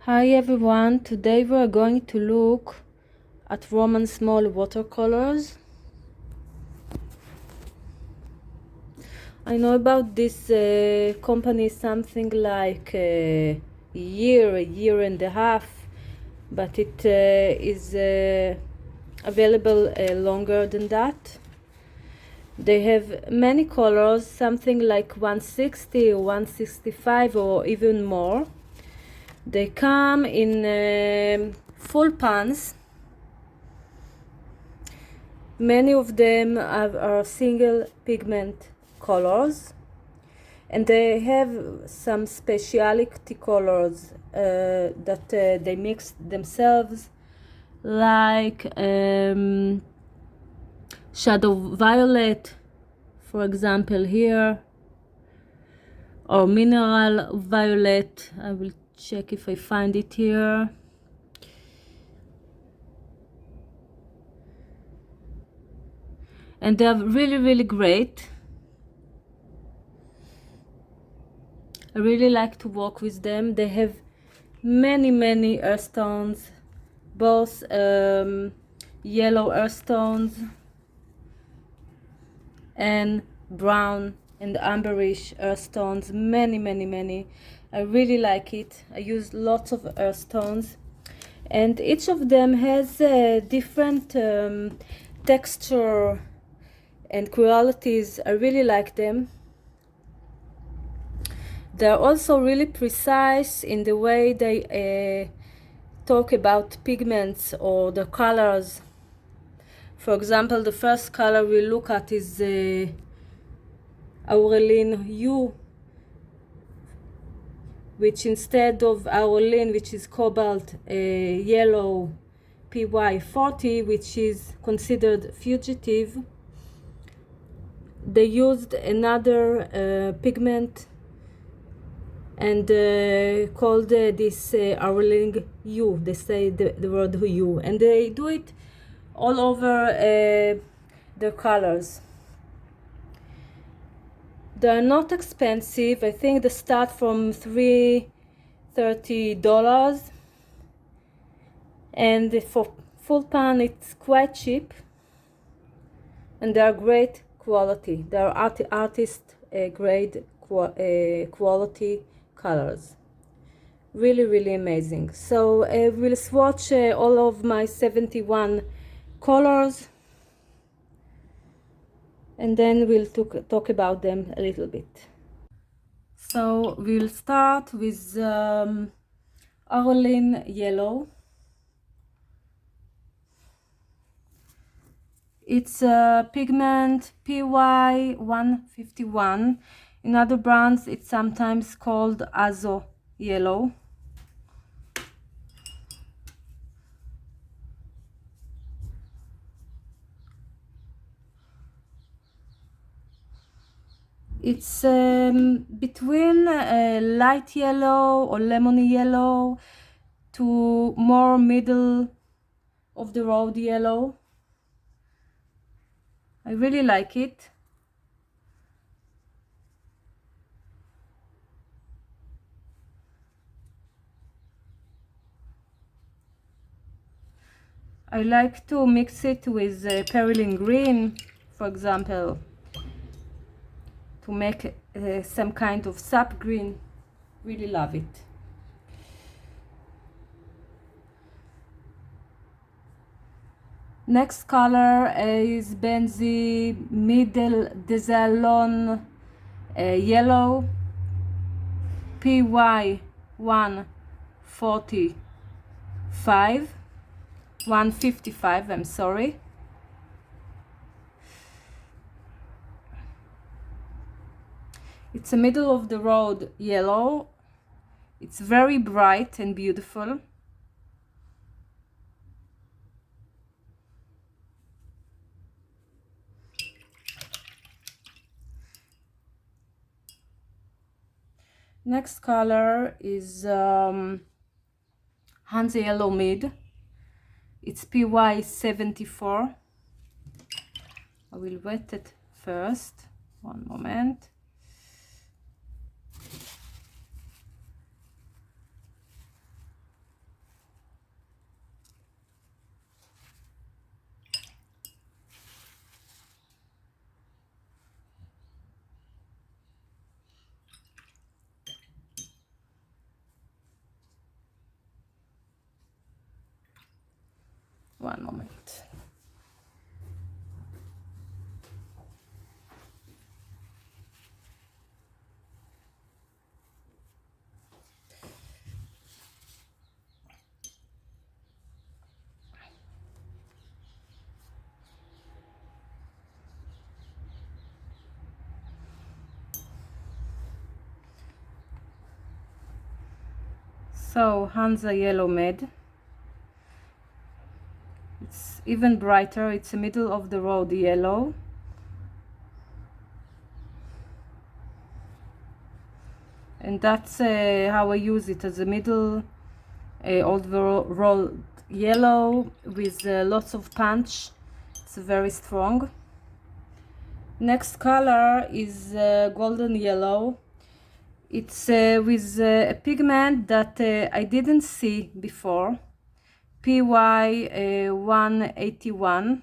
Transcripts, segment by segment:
Hi everyone, today we're going to look at Roman Szmal watercolors. I know about this company something like a year and a half, but it is available longer than that. They have many colors, something like 160 or 165 or even more. They come in full pans. Many of them are single pigment colors, and they have some speciality colors that they mix themselves, like shadow violet, for example here, or mineral violet. I will check if I find it here. And they are really great. I really like to work with them. They have many earth tones, both yellow earth tones and brown and umberish earth tones. Many. I really like it. I use lots of earth tones, and each of them has a different texture and qualities. I really like them. They're also really precise in the way they talk about pigments or the colors. For example, the first color we look at is aureline hue, which instead of aureline, which is cobalt yellow PY40, which is considered fugitive, they used another pigment and called this aureline hue. They say the word hue, and they do it all over the colors. They're not expensive. I think they start from $30, and for full pan it's quite cheap, and they are great quality. They are artist grade quality colors. Really amazing. So we'll swatch all of my 71 colors, and then we'll talk about them a little bit. So we'll start with aureline yellow. It's a pigment PY151. In other brands it's sometimes called azo yellow. It's between light yellow or lemony yellow to more middle of the road yellow. I really like it. I like to mix it with perylene green, for example, to make some kind of sap green. Really love it. Next color is Benzi Middle Desalon yellow PY145, 155, I'm sorry. It's a middle of the road yellow. It's very bright and beautiful. Next color is Hansa Yellow Mid. It's PY74. I will wet it first. One moment. One moment. So Hansa Yellow Med. It's even brighter. It's a middle of the road yellow. And that's how I use it, as a middle of the road yellow with lots of punch. It's very strong. Next color is golden yellow. It's with a pigment that I didn't see before, PY 181.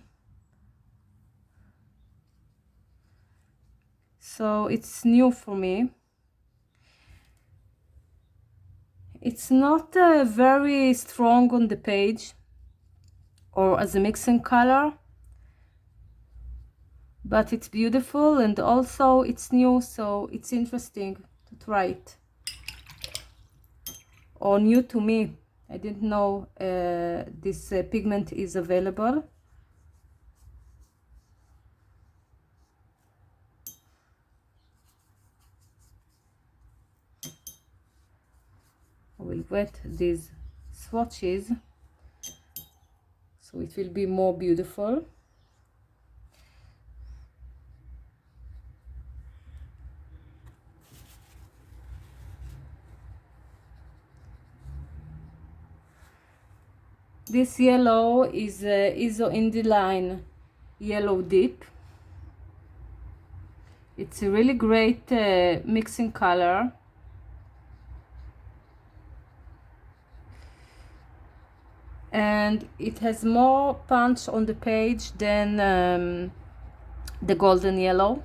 So it's new for me. It's not very strong on the page or as a mixing color, but it's beautiful, and also it's new, so it's interesting to try it. Or new to me. I didn't know this pigment is available. I will wet these swatches so it will be more beautiful. This yellow is Iso-Indiline Yellow Deep. It's a really great mixing color. And it has more punch on the page than the golden yellow.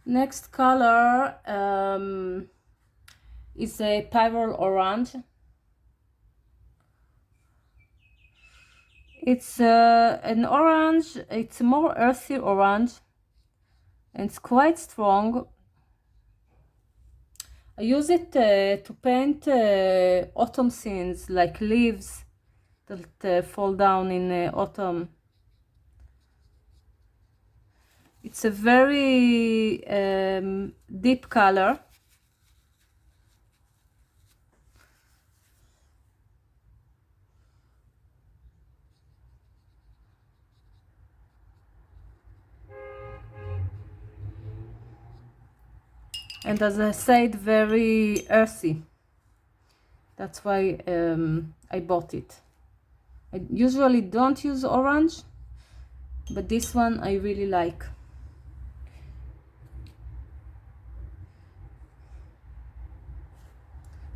Next color is a pyrrole orange. It's an orange, it's a more earthy orange, and it's quite strong. I use it to paint autumn scenes, like leaves that fall down in autumn. It's a very deep color. And as I said, very earthy. That's why I bought it. I usually don't use orange, but this one I really like.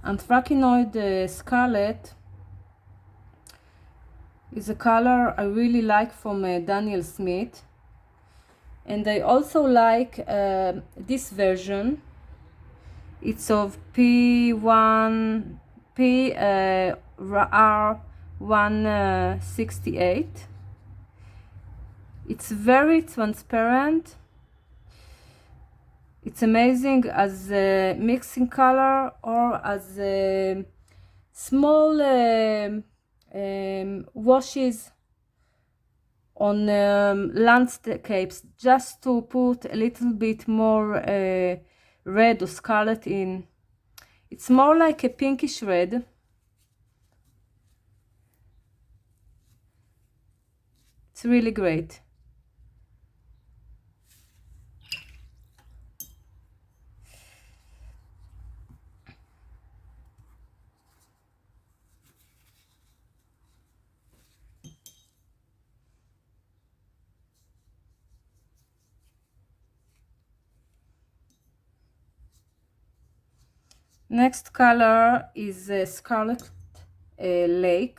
Anthracenoid Scarlet is a color I really like from Daniel Smith. And I also like this version. It's of P1 R168. It's very transparent. It's amazing as a mixing color or as a small washes on landscapes, just to put a little bit more red or scarlet in. It's more like a pinkish red. It's really great. Next color is Scarlet Lake.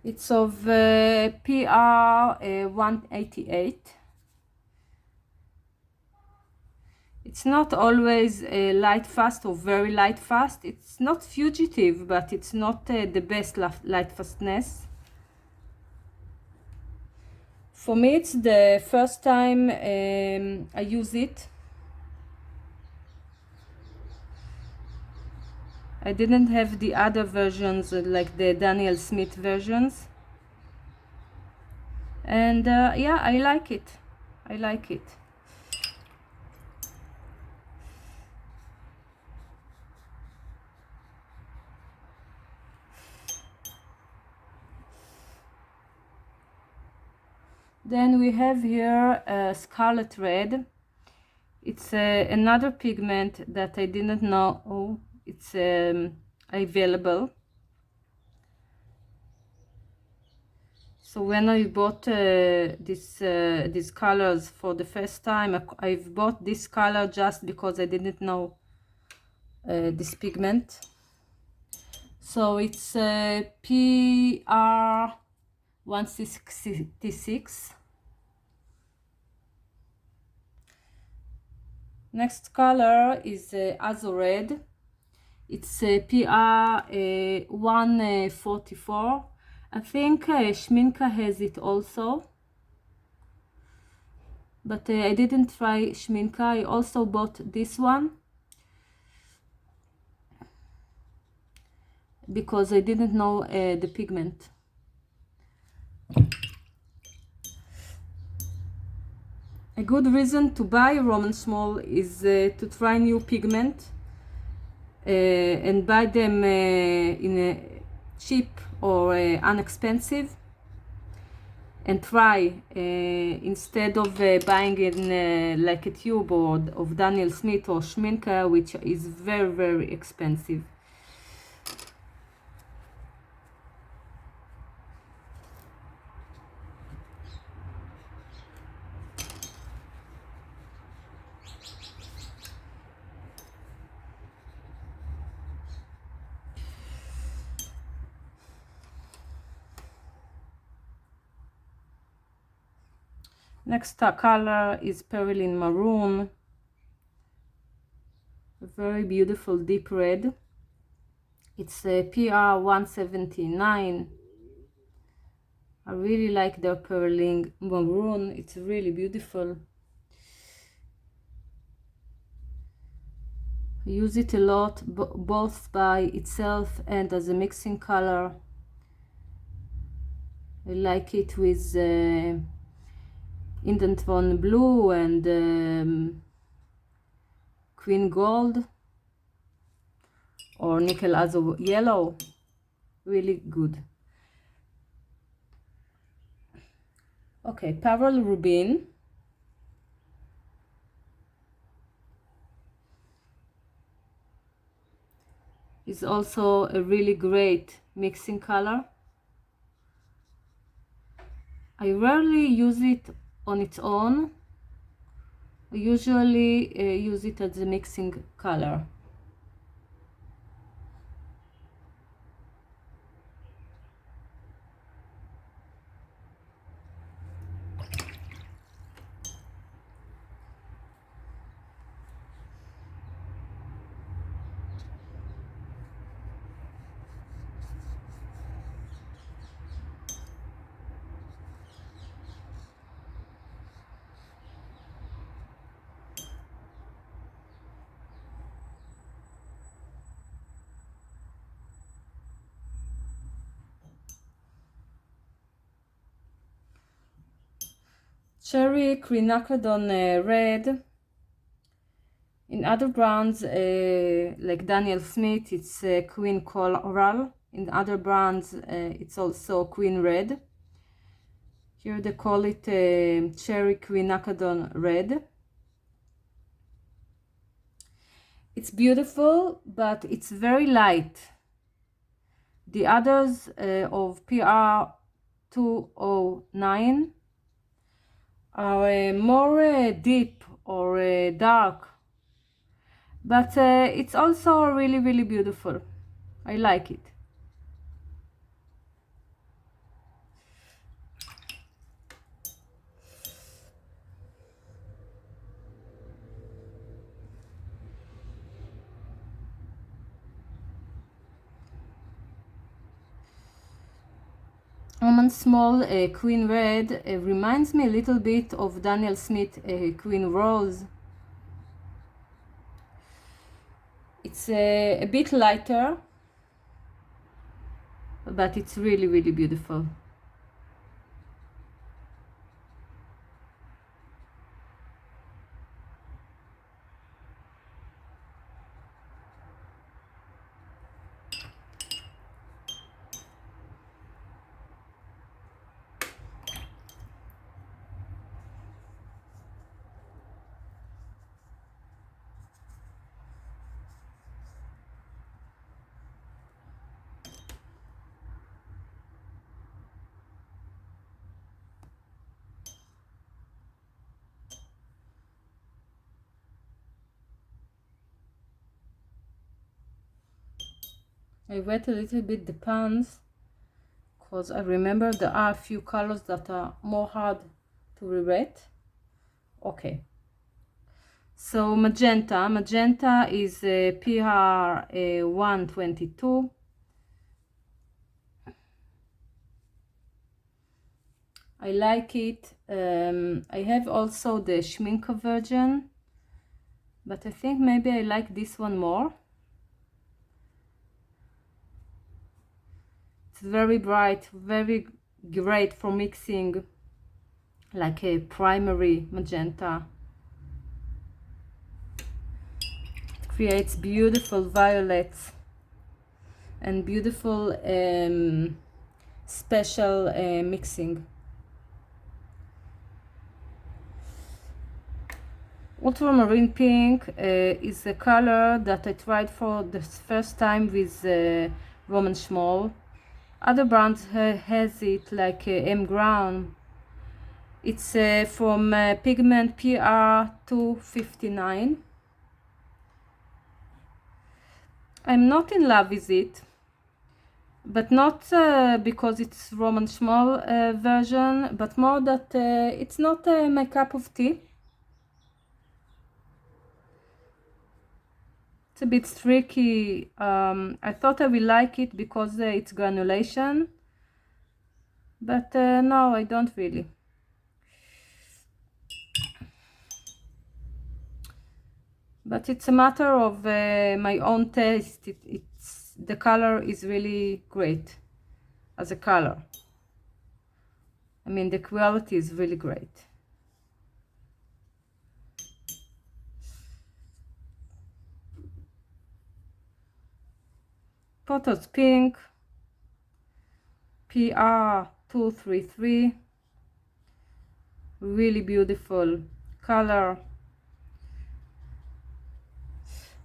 It's of PR 188. It's not always light fast or very light fast. It's not fugitive, but it's not the best light fastness. For me, it's the first time I use it. I didn't have the other versions like the Daniel Smith versions. And yeah, I like it. I like it. Then we have here Scarlet Red. It's another pigment that I didn't know it's available. So when I bought these colors for the first time, I've bought this color just because I didn't know this pigment. So it's PR 166. Next color is Azo Red. It's PR 144. I think Schminka has it also, but I didn't try Schminka. I also bought this one because I didn't know the pigment. A good reason to buy Roman Szmal is to try new pigment and buy them in a cheap or inexpensive, and try instead of buying in like a tube or of Daniel Smith or Schminka, which is very, very expensive. Next color is cerulean Maroon. A very beautiful deep red. It's PR 179. I really like the cerulean Maroon. It's really beautiful. I use it a lot, both by itself and as a mixing color. I like it with Indentone blue and Queen Gold or Nickel Azo yellow. Really good. Okay, Pearl Rubin. Is also a really great mixing color. I rarely use it on its own. I usually use it as a mixing color. Cherry Quinacridone Red. In other brands like Daniel Smith, it's Queen Coral. In other brands, it's also Queen Red. Here they call it Cherry Quinacridone Red. It's beautiful, but it's very light. The others of PR 209 are more deep or dark, but it's also really, really beautiful. I like it. Roman Szmal Queen Red reminds me a little bit of Daniel Smith Queen Rose. It's a bit lighter, but it's really, really beautiful. I wet a little bit the pans because I remember there are a few colors that are more hard to re-wet. Okay, so magenta is PR 122. I like it. I have also the Schminke version, but I think maybe I like this one more. It's very bright, very great for mixing, like a primary magenta. It creates beautiful violets and beautiful special mixing. Ultramarine pink is a color that I tried for the first time with Roman Szmal. Other brands has it, like M Brown. It's from pigment PR 259. I'm not in love with it, but not because it's Roman Szmal version, but more that it's not my cup of tea. It's a bit tricky. I thought I will like it because it's granulation, but no, I don't really. But it's a matter of my own taste. It's the color is really great as a color. I mean, the quality is really great. Potos pink, PR 233, really beautiful color.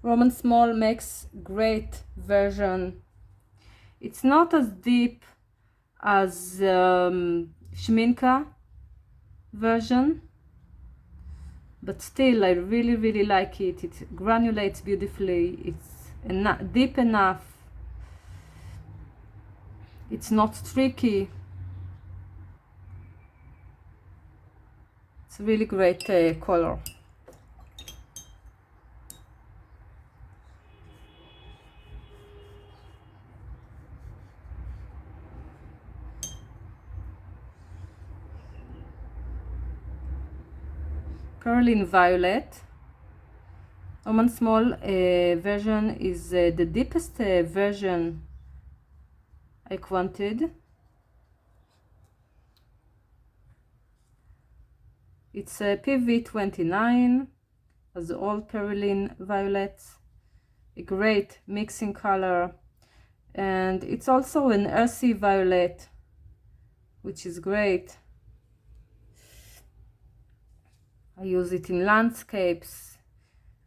Roman Szmal makes great version. It's not as deep as Schminke version, but still I really like it. It granulates beautifully. It's deep enough. It's not tricky. It's a really great color. Cerulean violet. Roman Szmal version is the deepest version I quanted. It's a PV29, as all cerulean violets. A great mixing color, and it's also an earthy violet, which is great. I use it in landscapes.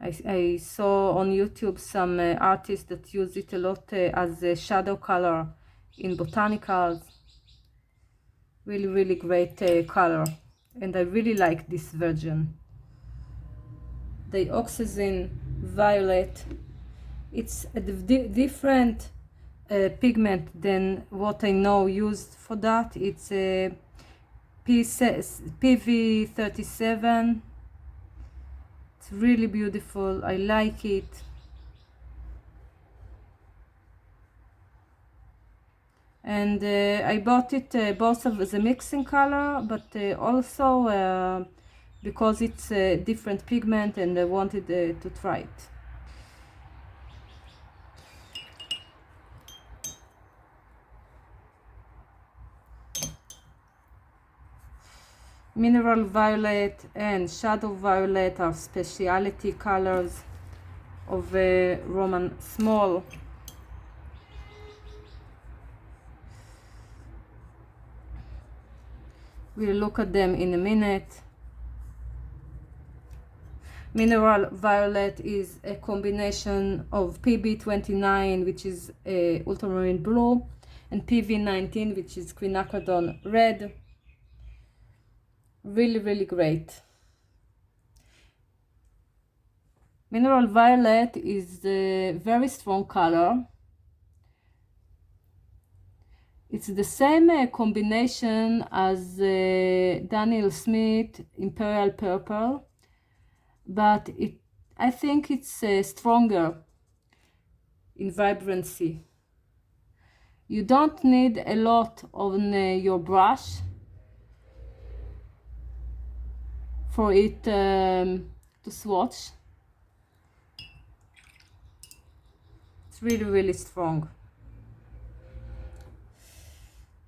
I saw on YouTube some artists that use it a lot as a shadow color in botanicals. Really great color, and I really like this version. Dioxazine violet. It's a different pigment than what I know used for that. It's a PV37. It's really beautiful. I like it. And I bought it both as a mixing color, but also because it's a different pigment and I wanted to try it. Mineral violet and shadow violet are speciality colors of Roman Szmal. We'll look at them in a minute. Mineral violet is a combination of PB29, which is ultramarine blue, and PV19, which is quinacridone red. Really, really great. Mineral violet is a very strong color. It's the same combination as Daniel Smith Imperial Purple, but I think it's stronger in vibrancy. You don't need a lot on your brush for it to swatch. It's really, really strong.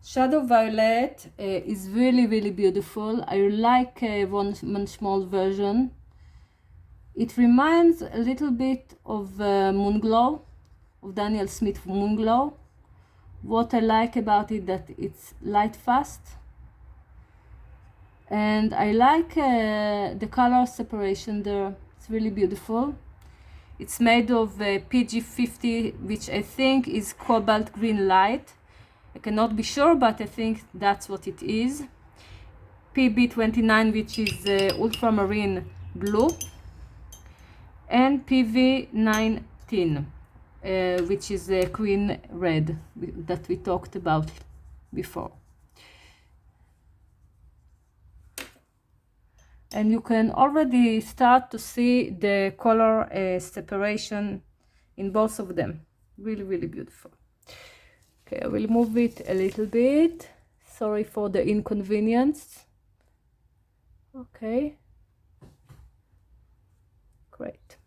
Shadow violet is really, really beautiful. I like Roman Szmal version. It reminds a little bit of Moonglow, of Daniel Smith Moonglow. What I like about it that it's lightfast, and I like the color separation there. It's really beautiful. It's made of PG50, which I think is cobalt green light. I cannot be sure, but I think that's what it is. PB29, which is ultramarine blue, and PV19, which is queen red that we talked about before. And you can already start to see the color separation in both of them. Really, really beautiful. Okay, I will move it a little bit. Sorry for the inconvenience. Okay. Great.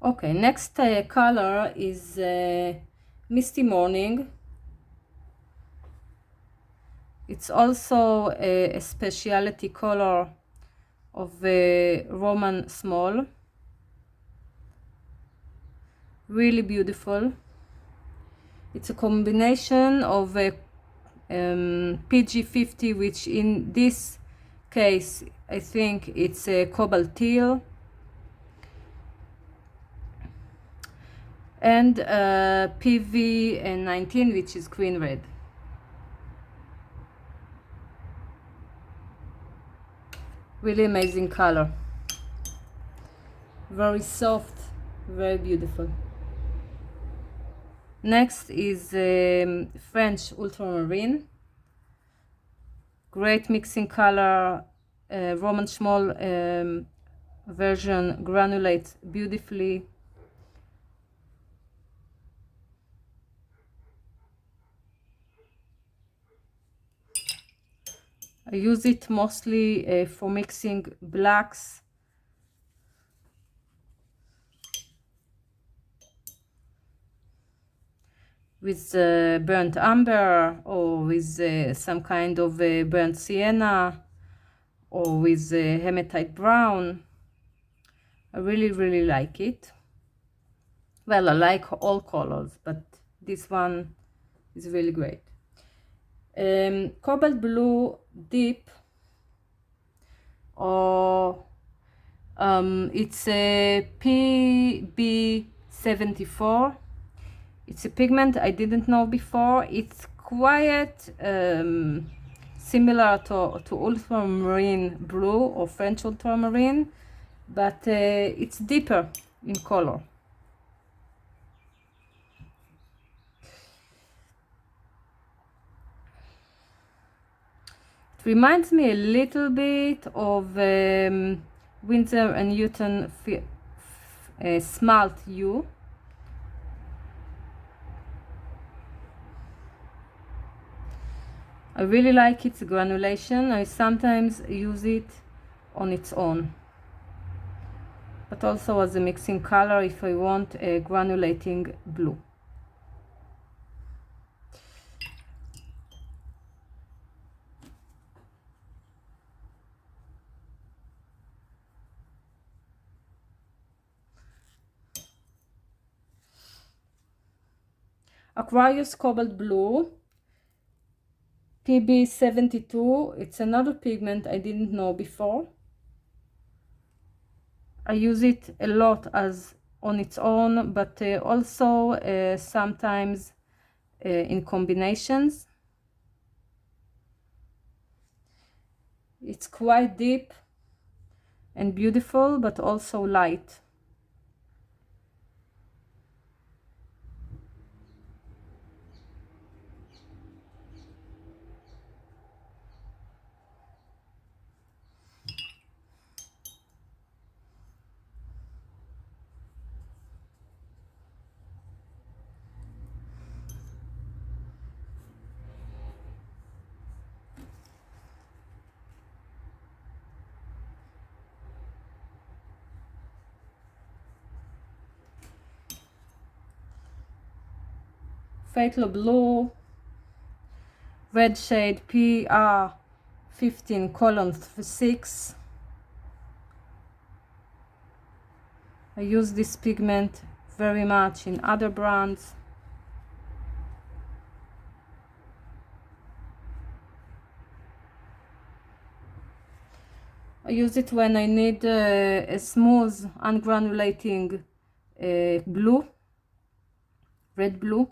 Okay, next color is Misty Morning. It's also a speciality color of Roman Szmal. Really beautiful. It's a combination of PG50, which in this case I think it's a cobalt teal, and PV19, which is green red. Really amazing color. Very soft, very beautiful. Next is French ultramarine. Great mixing color. Roman Szmal version granulates beautifully. I use it mostly for mixing blacks. With burnt umber, or with some kind of burnt sienna, or with hematite brown. I really, really like it. Well, I like all colors, but this one is really great. Cobalt blue deep, or it's a PB74. It's a pigment I didn't know before. It's quite similar to ultramarine blue or French ultramarine, but it's deeper in color. It reminds me a little bit of Winsor and Newton Smalt hue. I really like its granulation. I sometimes use it on its own, but also as a mixing color if I want a granulating blue. Aquarius Cobalt Blue, PB72. It's another pigment I didn't know before. I use it a lot as on its own, but also sometimes in combinations. It's quite deep and beautiful, but also light. Fatal Blue, red shade PR15:6. I use this pigment very much in other brands. I use it when I need a smooth, ungranulating blue, red blue.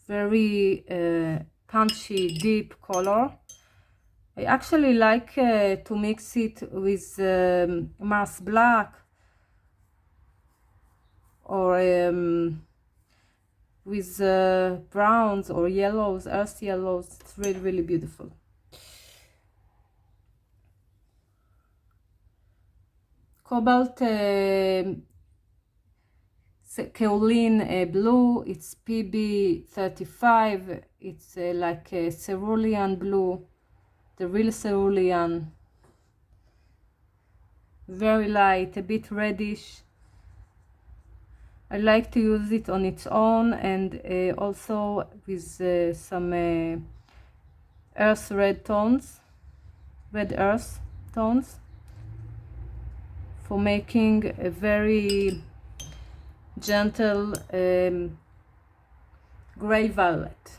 Very punchy, deep color. I actually like to mix it with Mars Black or with browns or yellows, earth yellows. It's really, really beautiful. Cobalt cerulean blue, it's PB35. It's like a cerulean blue, the real cerulean. Very light, a bit reddish. I like to use it on its own and also with some earth red tones, red earth tones, for making a very gentle gray violet.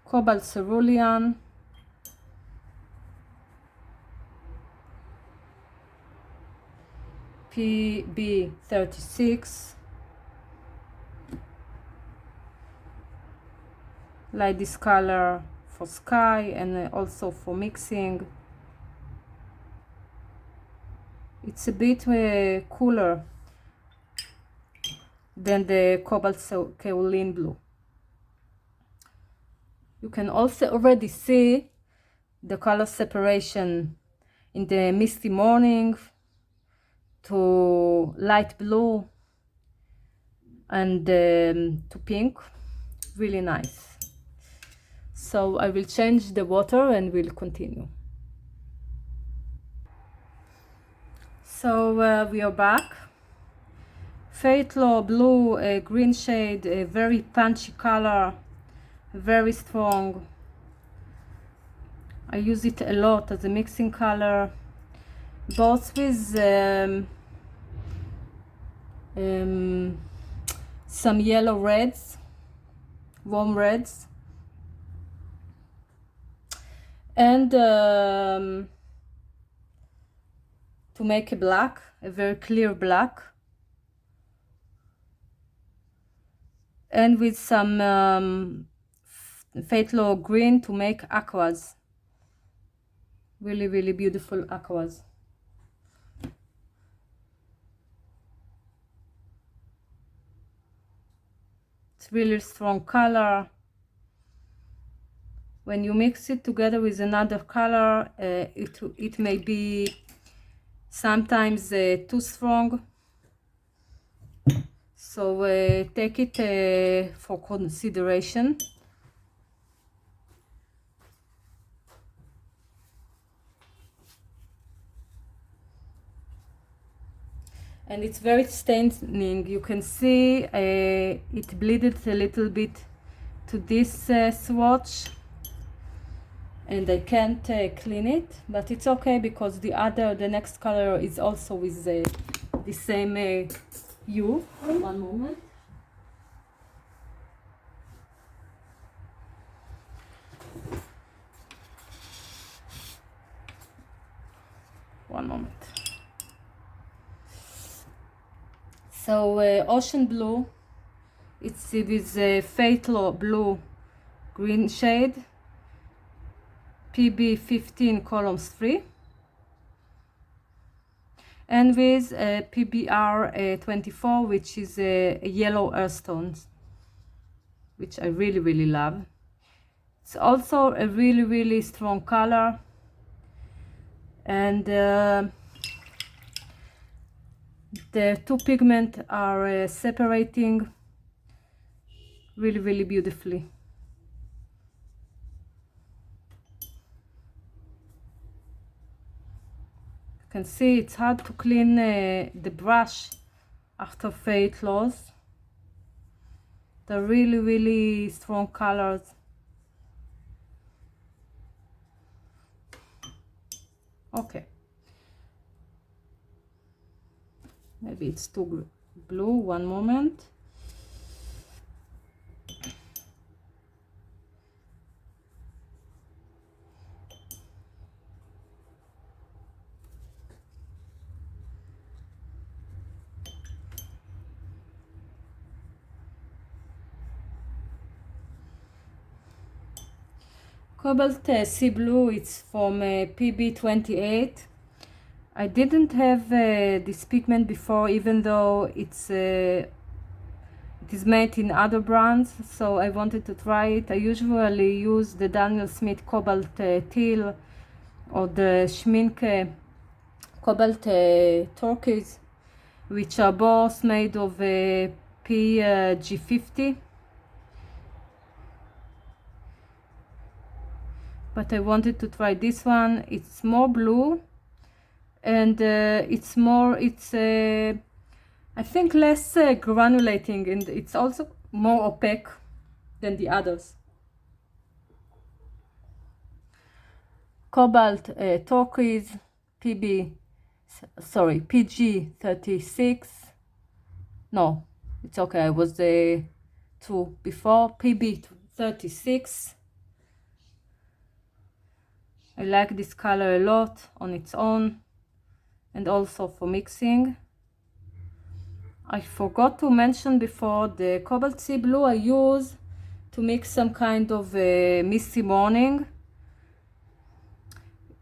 Cobalt cerulean, PB36. Like this color for sky and also for mixing. It's a bit cooler than the cobalt cerulean blue. You can also already see the color separation in the misty morning to light blue and to pink. Really nice. So I will change the water and we'll continue. So we are back. Fatal Blue, a green shade, a very punchy color, very strong. I use it a lot as a mixing color, both with some yellow reds, warm reds, and to make a black, a very clear black, and with some phthalo green to make aquas, really, really beautiful aquas. It's really strong color. When you mix it together with another color, it may be sometimes too strong. So take it for consideration. And it's very staining. You can see it bleeded a little bit to this swatch, and I can't clean it, but it's okay because the next color is also with the same hue. One moment. One moment. So ocean blue, it's with a phthalo blue green shade, PB 15 columns 3, and with PBR 24, which is a yellow earthstones, which I really, really love. It's also a really, really strong color, and the two pigments are separating really, really beautifully. You can see it's hard to clean the brush after phthalos. They're really, really strong colors. Okay. Maybe it's too blue. One moment. Cobalt sea blue, it's from PB 28. I didn't have this pigment before, even though it is made in other brands, so I wanted to try it. I usually use the Daniel Smith Cobalt Teal or the Schmincke Cobalt Turquoise, which are both made of PG50. But I wanted to try this one. It's more blue, and it's I think less granulating, and it's also more opaque than the others. Cobalt turquoise, PG 36. No, it's okay, I was the 2 before. PB 36. I like this color a lot on its own, and also for mixing. I forgot to mention before, the Cobalt Sea Blue I use to mix some kind of misty morning.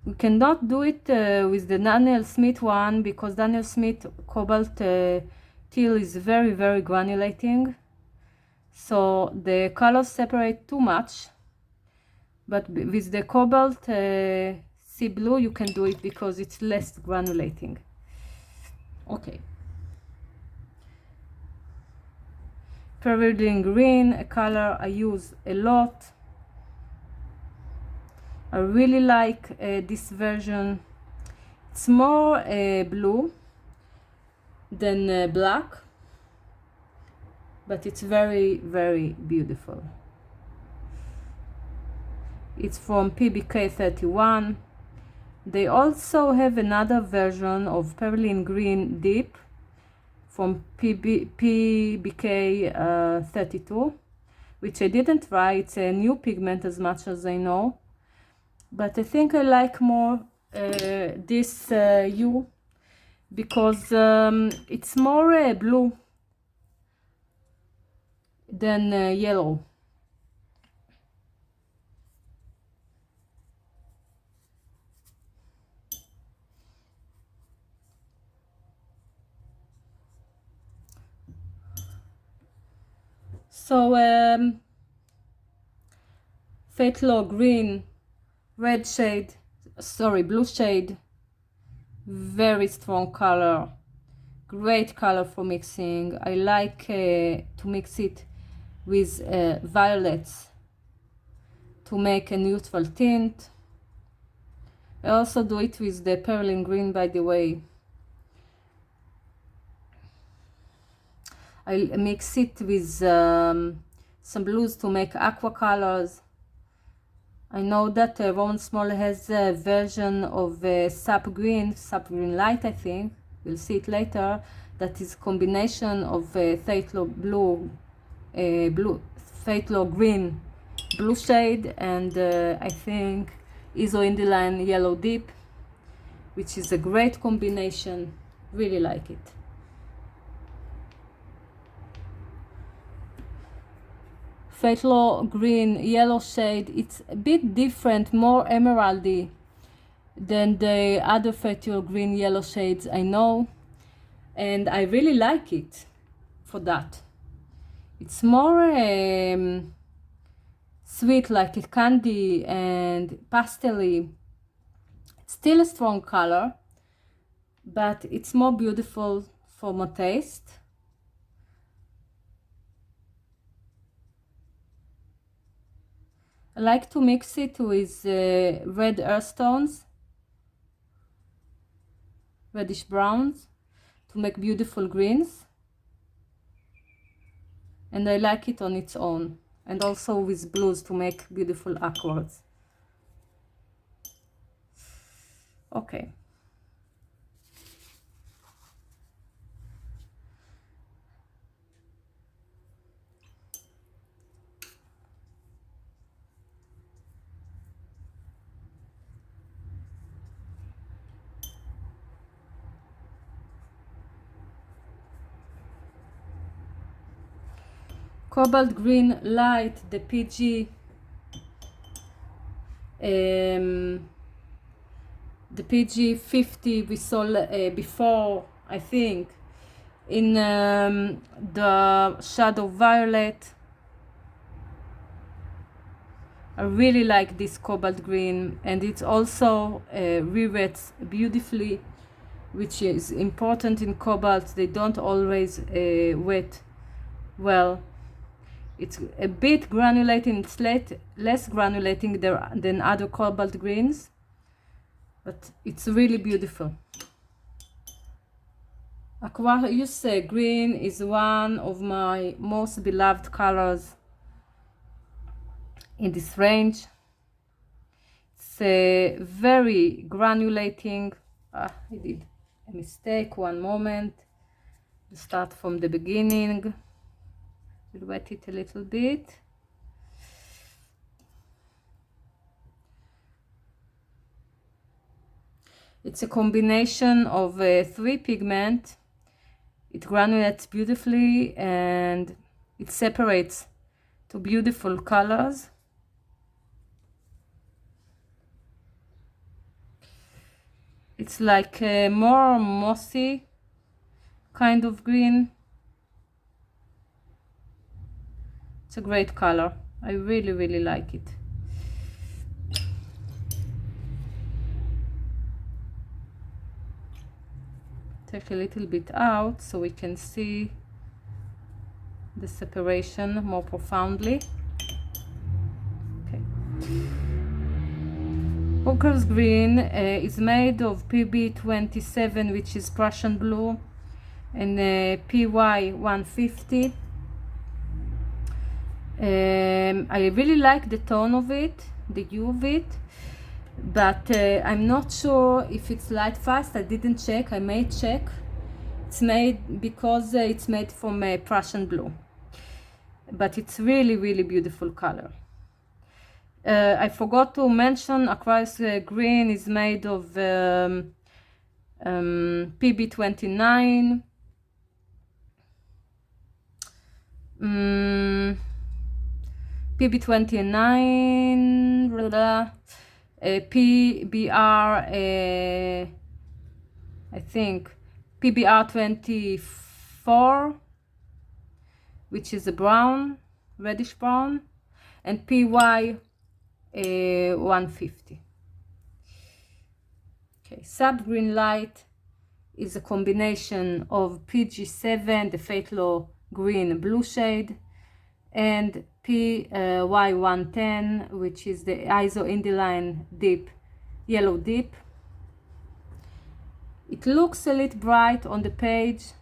We cannot do it with the Daniel Smith one, because Daniel Smith Cobalt Teal is very, very granulating. So the colors separate too much. But with the Cobalt Sea Blue you can do it because it's less granulating. Okay. Cerulean green, a color I use a lot. I really like this version. It's more blue than black, but it's very, very beautiful. It's from PBK 31. They also have another version of Cerulean green deep from PBK 32, which I didn't try. It's a new pigment as much as I know, but I think I like more this hue. because it's more blue than yellow. So Phthalo green, red shade, sorry, blue shade, very strong color, great color for mixing. I like to mix it with violets to make a neutral tint. I also do it with the perlin green, by the way. I mix it with some blues to make aqua colors. I know that Roman Szmal has a version of sap green light, I think. We'll see it later. That is combination of phthalo green blue shade and I think isoindiline yellow dip, which is a great combination. Really like it. Phthalo green yellow shade, it's a bit different, more emeraldy than the other phthalo green yellow shades I know, and I really like it for that. It's more sweet, like a candy and pastel-y. It's still a strong color, but it's more beautiful for my taste. I like to mix it with red earthstones, reddish browns, to make beautiful greens. And I like it on its own, and also with blues to make beautiful aquas. Okay. Cobalt green light, the PG, the PG 50 we saw before, I think, in the shadow violet. I really like this cobalt green, and it also re-wets beautifully, which is important in cobalt. They don't always wet well. It's a bit granulating, it's less granulating than other cobalt greens, but it's really beautiful. Aquarius green is one of my most beloved colors in this range. It's very granulating. I did a mistake, one moment. We'll start from the beginning. We'll wet it a little bit. It's a combination of 3 pigments. It granulates beautifully and it separates to beautiful colors. It's like a more mossy kind of green. It's a great color. I really, really like it. Take a little bit out so we can see the separation more profoundly. Okay. Walker's green is made of PB27, which is Prussian blue, and PY 150. I really like the tone of it, the hue of it, but I'm not sure if it's lightfast. I didn't check. I may check. It's made because it's made from Prussian blue, but it's really, really beautiful color. I forgot to mention Aquarius green is made of PB29, PB29, PBR, I think PBR 24, which is a brown, reddish brown, and PY 150. Okay, sub-green light is a combination of PG7, the Fatal green blue shade, and PY110, which is the iso-indiline deep yellow deep. It looks a little bright on the page,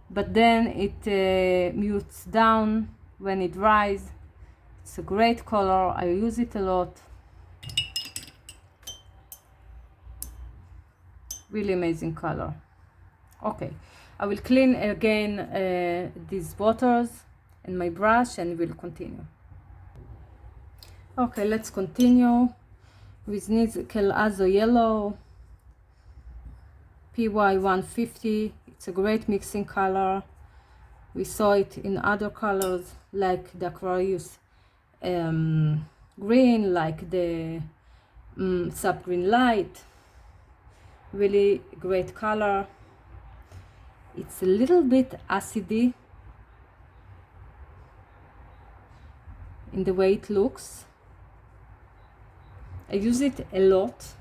but then it mutes down when it dries. It's a great color. I use it a lot. Really amazing color. Okay, I will clean again these waters and my brush, and we'll continue. Okay, let's continue with Nickel Azo Yellow, PY150. It's a great mixing color. We saw it in other colors like the Aquarius green, like the sub-green light. Really great color. It's a little bit acidy in the way it looks. I use it a lot,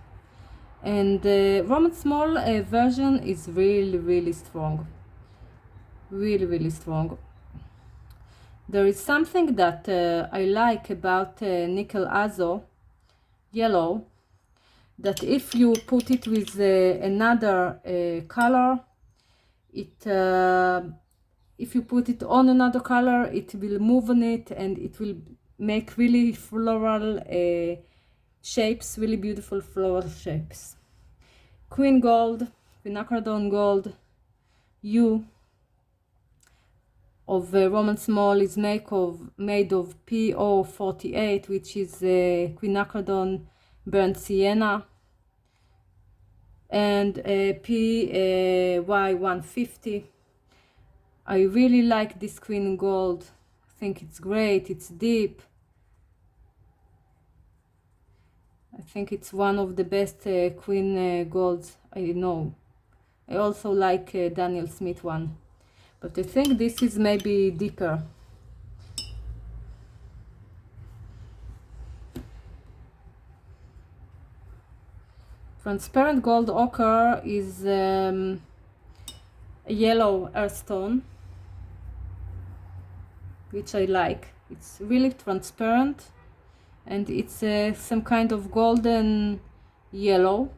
and the Roman Szmal version is really strong. Really strong. There is something that I like about Nickel Azo Yellow, that if you put it with another color, if you put it on another color, it will move on it, and it will make really floral shapes, really beautiful floral shapes. Queen Gold, Quinacridone Gold hue of Roman Szmal is made of PO48, which is Quinacridone burnt sienna, and PY150. I really like this Queen Gold. I think it's great. It's deep. I think it's one of the best Queen Golds I know. I also like Daniel Smith one, but I think this is maybe deeper. Transparent Gold Ochre is a yellow earthstone, which I like. It's really transparent, and it's some kind of golden yellow.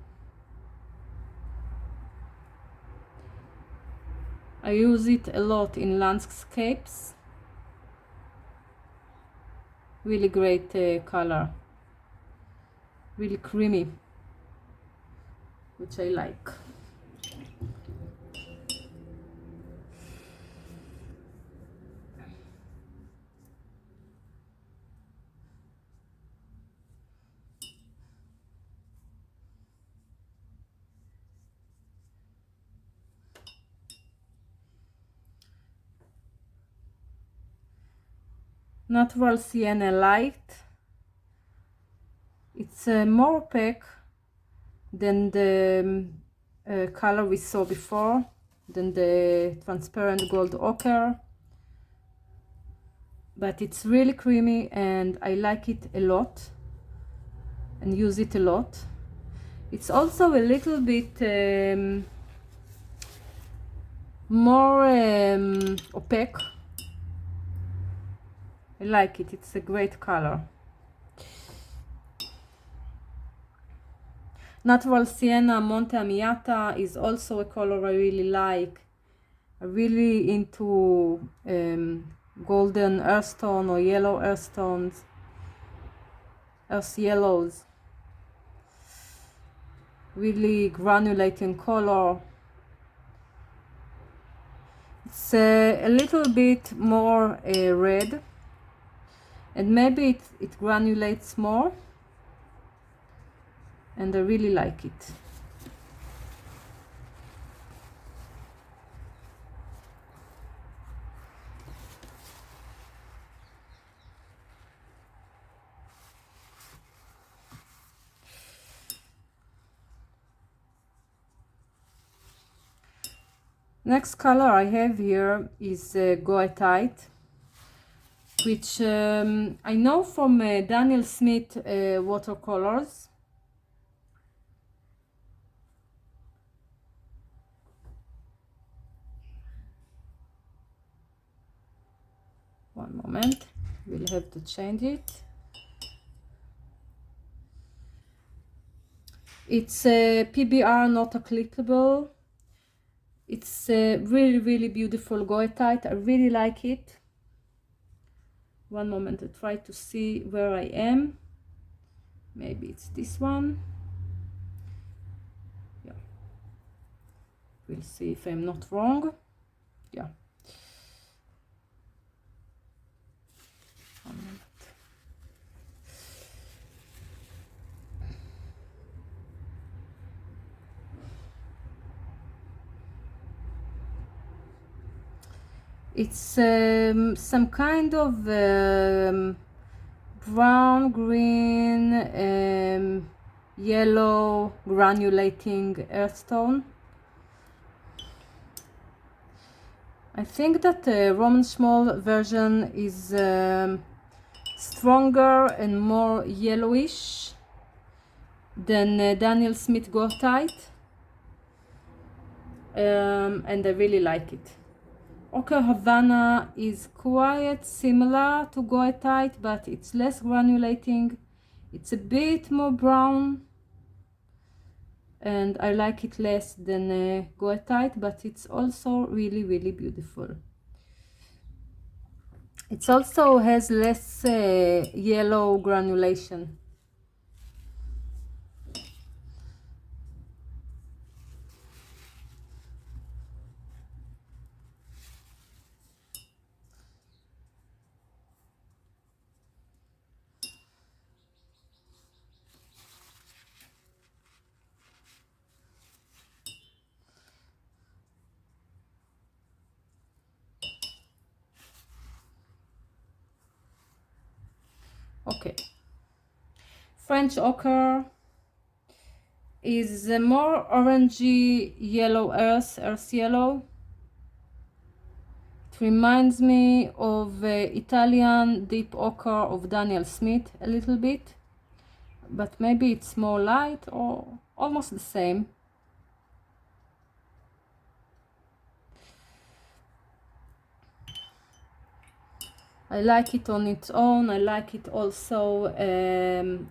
I use it a lot in landscapes. Really great color. Really creamy, which I like. Natural Sienna Light. It's more opaque than the color we saw before, than the Transparent Gold Ochre, but it's really creamy, and I like it a lot and use it a lot. It's also a little bit more opaque. I like it. It's a great color. Natural Sienna Monte Amiata is also a color I really like. I'm really into golden earthstone or yellow earthstones, earth yellows. Really granulating color. It's a little bit more red, and maybe it granulates more, and I really like it. Next color I have here is goethite, which I know from Daniel Smith watercolors. One moment, we'll have to change it. It's PBR, not clippable. It's really beautiful goethite. I really like it. One moment, I try to see where I am. Maybe it's this one. Yeah, we'll see if I'm not wrong. Yeah. One moment. It's some kind of brown, green, yellow granulating earthstone. I think that the Roman Szmal version is stronger and more yellowish than Daniel Smith goethite, and I really like it. Ochre Havana is quite similar to goethite, but it's less granulating. It's a bit more brown, and I like it less than goethite, but it's also really beautiful. It also has less yellow granulation. Okay. French ochre is a more orangey yellow earth yellow. It reminds me of Italian deep ochre of Daniel Smith a little bit, but maybe it's more light or almost the same. I like it on its own. I like it also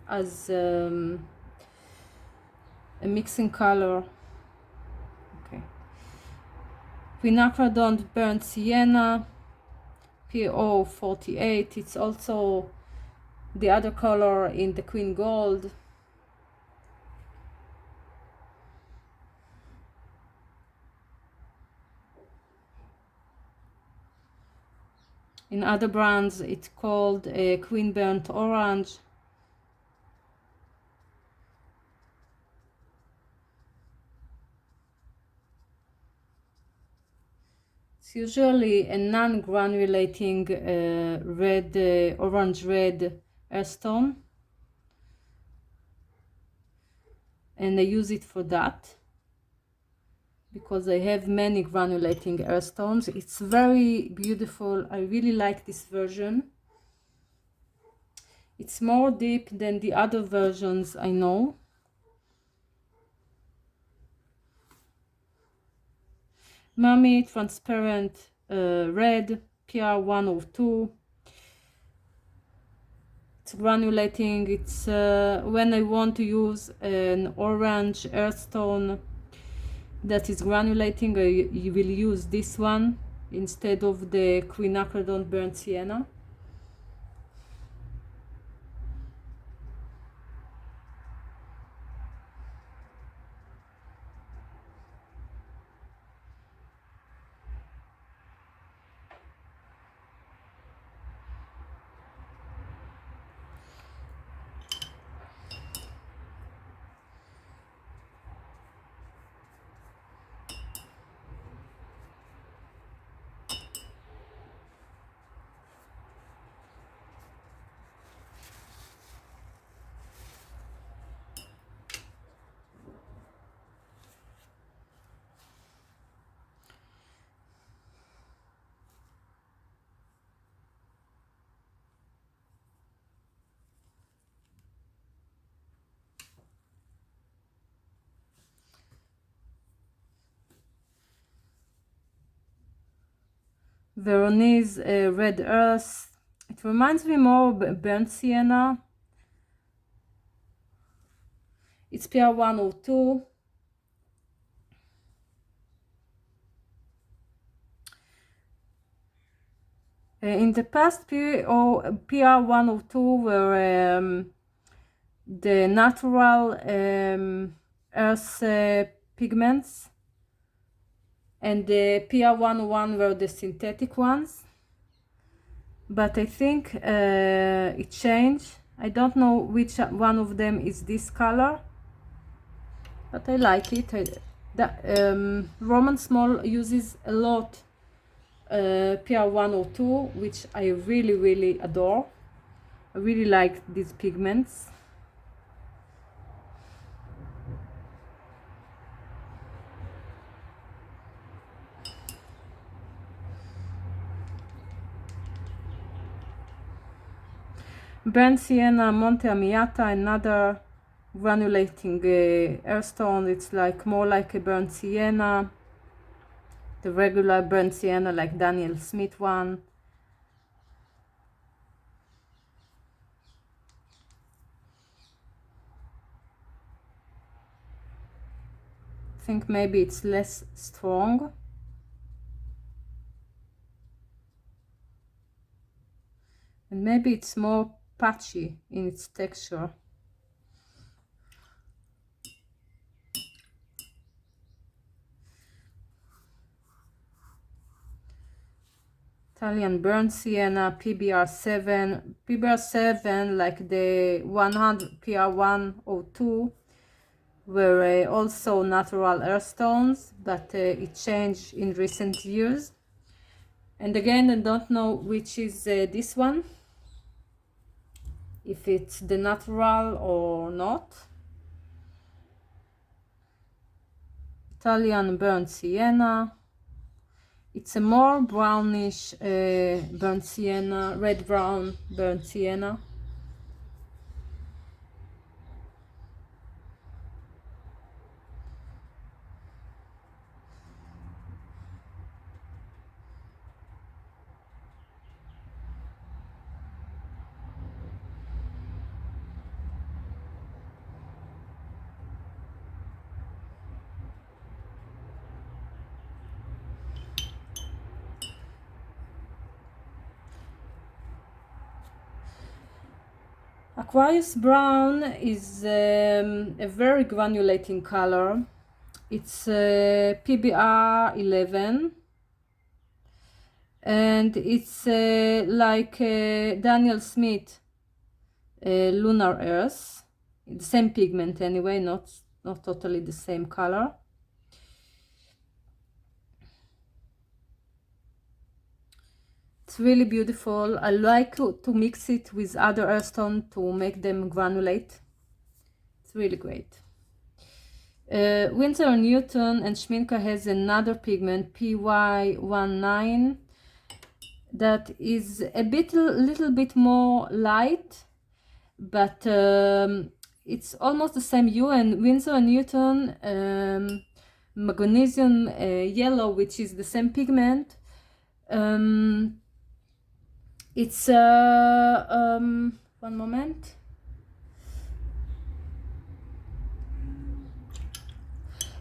as a mixing color. Okay. Quinacridone burnt sienna, PO48. It's also the other color in the Queen Gold. In other brands, it's called Queen Burnt Orange. It's usually a non-granulating red, orange-red earthstone, and I use it for that because I have many granulating earthstones. It's very beautiful. I really like this version. It's more deep than the other versions I know. Mummy transparent red, PR102. It's granulating. It's when I want to use an orange earthstone that is granulating, you will use this one instead of the quinacridone burnt sienna. Veronese red earth. It reminds me more of burnt sienna. It's PR102. In the past, PR102 were the natural earth pigments, and the PR101 were the synthetic ones. But I think it changed. I don't know which one of them is this color, but I like it. Roman Szmal uses a lot PR102, which I really adore. I really like these pigments. Burnt sienna, Monte Amiata, another granulating earthstone. It's like more like a burnt sienna, the regular burnt sienna like Daniel Smith one. I think maybe it's less strong. And maybe it's more patchy in its texture. Italian burnt sienna, PBR7, like the 100 PR102, were also natural earthstones, but it changed in recent years. And again, I don't know which is this one, if it's the natural or not. Italian burnt sienna. It's a more brownish burnt sienna, red-brown burnt sienna. Aquarius brown is a very granulating color. It's PBR 11, and it's like Daniel Smith Lunar Earth. The same pigment anyway, not totally the same color. It's really beautiful. I like to mix it with other earthstone to make them granulate. It's really great. Winsor & Newton and Schmincke has another pigment, PY19, that is a little bit more light, but it's almost the same hue. And Winsor & Newton magnesium yellow, which is the same pigment, it's one moment.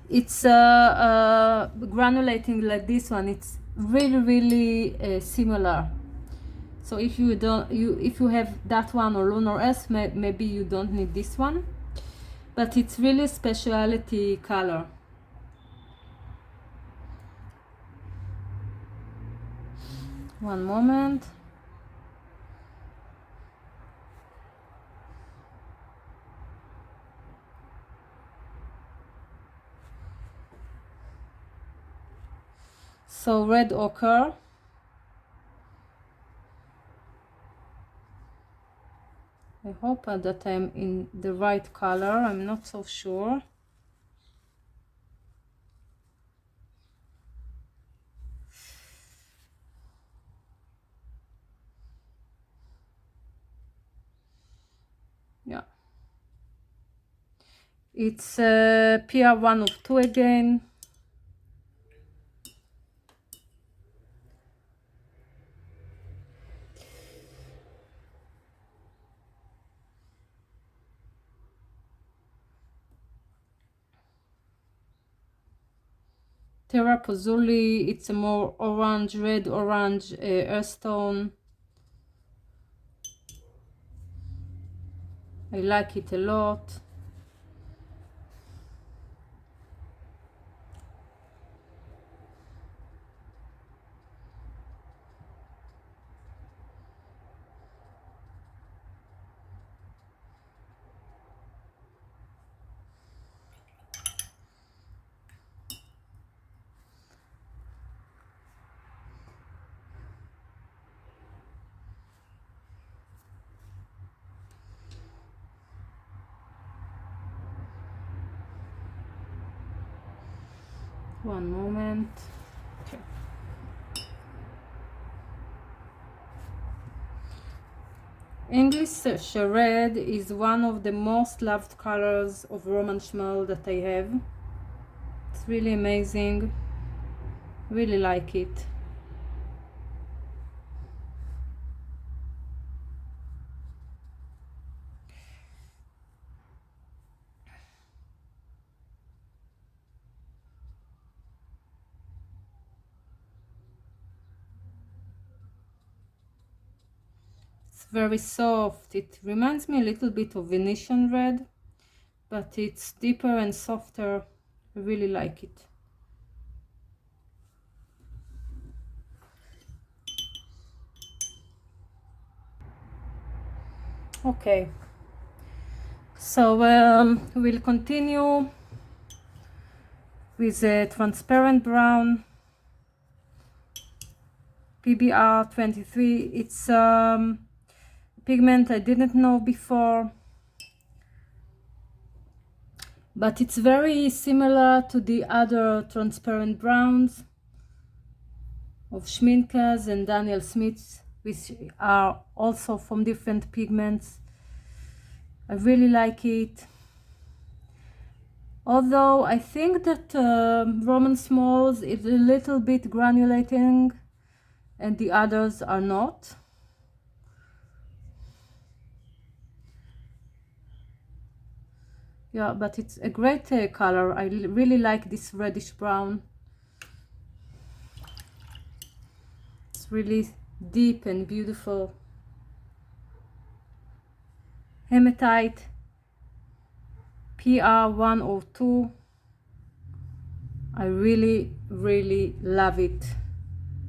It's granulating like this one. It's really similar. So if you have that one or Lunar S, maybe you don't need this one, but it's really speciality color. One moment. So red ochre. I hope that I'm in the right color. I'm not so sure. Yeah. It's PR102 again. Terra Pozuli, it's a more orange, red orange earth tone. I like it a lot. One moment. Okay. English Red is one of the most loved colors of Roman Szmal that I have. It's really amazing. Really like it. Very soft. It reminds me a little bit of Venetian red, but it's deeper and softer. I really like it. Okay, so we'll continue with a transparent brown PBR 23. It's pigment I didn't know before, but it's very similar to the other transparent browns of Schmincke's and Daniel Smith's, which are also from different pigments. I really like it, although I think that Roman Szmal's is a little bit granulating and the others are not. Yeah, but it's a great color. I really like this reddish brown. It's really deep and beautiful. Hematite PR102. I really love it.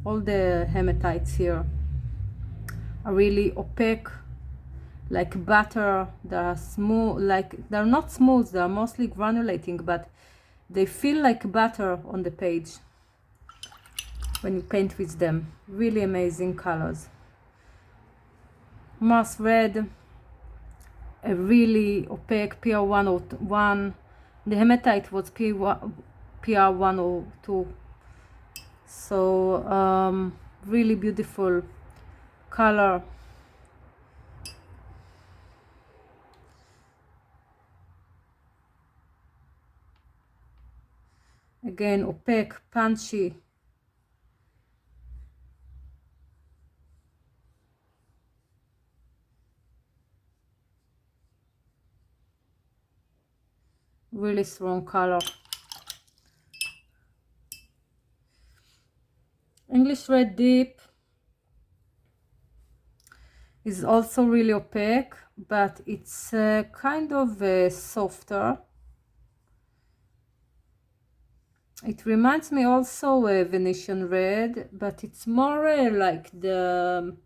All the hematites here are really opaque, like butter. They're smooth, like they're not smooth, they're mostly granulating, but they feel like butter on the page when you paint with them. Really amazing colors. Mars red, a really opaque PR101. The hematite was PR102. So really beautiful color. Again, opaque, punchy. Really strong color. English red deep is also really opaque, but it's kind of softer. It reminds me also of Venetian red, but it's more like the